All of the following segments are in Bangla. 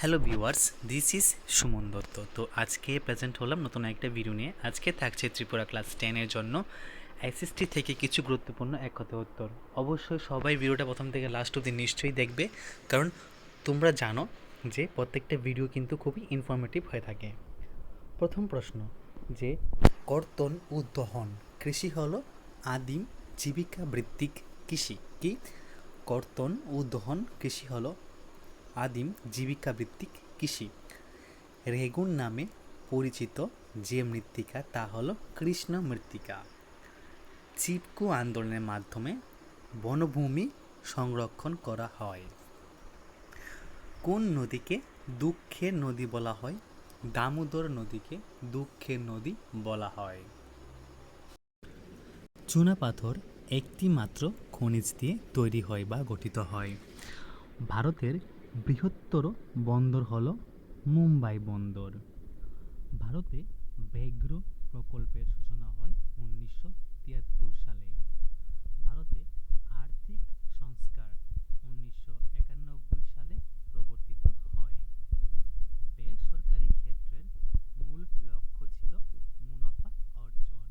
Hello viewers, this is Suman Dutta. তো আজকে প্রেজেন্ট হলাম নতুন একটা ভিডিও নিয়ে। আজকে থাকছে ত্রিপুরা ক্লাস 10-এর জন্য এসএসটি থেকে কিছু গুরুত্বপূর্ণ এক কথা উত্তর। অবশ্যই সবাই ভিডিওটা প্রথম থেকে লাস্ট অবধি নিশ্চয়ই দেখবে, কারণ তোমরা জানো যে প্রত্যেকটা ভিডিও কিন্তু খুবই ইনফরমেটিভ হয়ে থাকে। প্রথম প্রশ্ন, যে কর্তন ও দহন কৃষি হলো আদিম জীবিকা ভিত্তিক কৃষি। কি? কর্তন ও দহন কৃষি হলো আদিম জীবিকা ভিত্তিক কৃষি। রেগুন নামে পরিচিত যে মৃত্তিকা তা হলো কৃষ্ণ মৃত্তিকা। চিপকো আন্দোলনের মাধ্যমে বনভূমি সংরক্ষণ করা হয়। কোন নদীকে দুঃখের নদী বলা হয়? দামোদর নদীকে দুঃখের নদী বলা হয়। চুনাপাথর একটি মাত্র খনিজ দিয়ে তৈরি হয় বা গঠিত হয়। ভারতের বৃহত্তর বন্দর হল মুম্বাই বন্দর। ভারতে ব্যাঘ্র প্রকল্পের সূচনা হয় 1973 সালে। ভারতে আর্থিক সংস্কার 1991 সালে প্রবর্তিত হয়। বেসরকারি ক্ষেত্রের মূল লক্ষ্য ছিল মুনাফা অর্জন।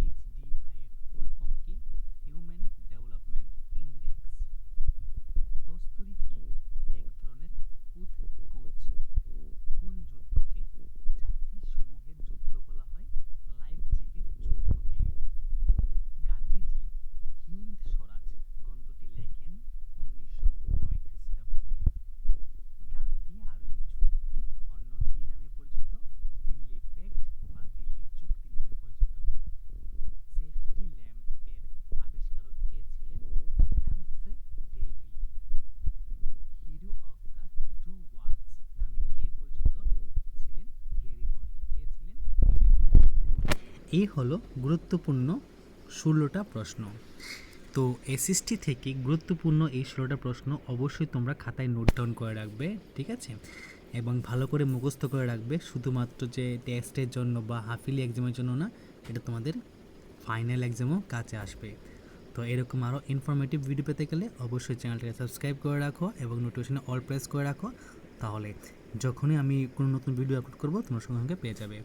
এইচডিআই এর ফুল ফর্ম কি? Human development index. দস্তুরি কি? এক ধরনের উৎকোচ। কোন যুদ্ধকে জাতিসমূহের যুদ্ধ বলা হয়? লাইপজিগের যুদ্ধকে। গান্ধীজি হিন্দ স্বরাজ গ্রন্থটি লেখেন 1909 খ্রিস্টাব্দে। গান্ধী আরউইন চুক্তি অন্য কি নামে পরিচিত? দিল্লি প্যাক্ট বা দিল্লি চুক্তি নামে পরিচিত। সেফটি ল্যাম্পের আবিষ্কারক কে ছিলেন? Humphry Davy. Hero of the two worlds নামে কে পরিচিত ছিলেন? গ্যারিবল্ডি। কে ছিলেন? গ্যারিবল্ডি। এই হলো গুরুত্বপূর্ণ 16টা প্রশ্ন। তো এসএসটি থেকে গুরুত্বপূর্ণ এই 16টা প্রশ্ন অবশ্যই তোমরা খাতায় নোট ডাউন করে রাখবে, ঠিক আছে? এবং ভালো করে মুখস্থ করে রাখবে, শুধুমাত্র যে টেস্টের জন্য বা হাফিলি এক্সামের জন্য না, এটা তোমাদের ফাইনাল এক্সামও কাছে আসবে। তো এরকম আরও ইনফরমেটিভ ভিডিও পেতে গেলে অবশ্যই চ্যানেলটাকে সাবস্ক্রাইব করে রাখো এবং নোটিফিকেশনে অল প্রেস করে রাখো, তাহলে যখনই আমি কোনো নতুন ভিডিও আপলোড করবো তোমার সঙ্গে সঙ্গে পেয়ে যাবে।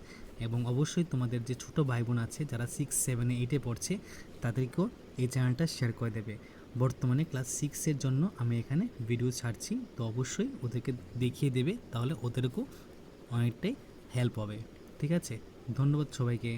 এবং অবশ্যই তোমাদের যে ছোটো ভাই বোন আছে যারা 6, 7, 8 পড়ছে, তাদেরকেও এই চ্যানেলটা শেয়ার করে দেবে। বর্তমানে ক্লাস 6-এর জন্য আমি এখানে ভিডিও ছাড়ছি, তো অবশ্যই ওদেরকে দেখিয়ে দেবে, তাহলে ওদেরকেও অনেকটাই হেল্প হবে, ঠিক আছে? ধন্যবাদ সবাইকে।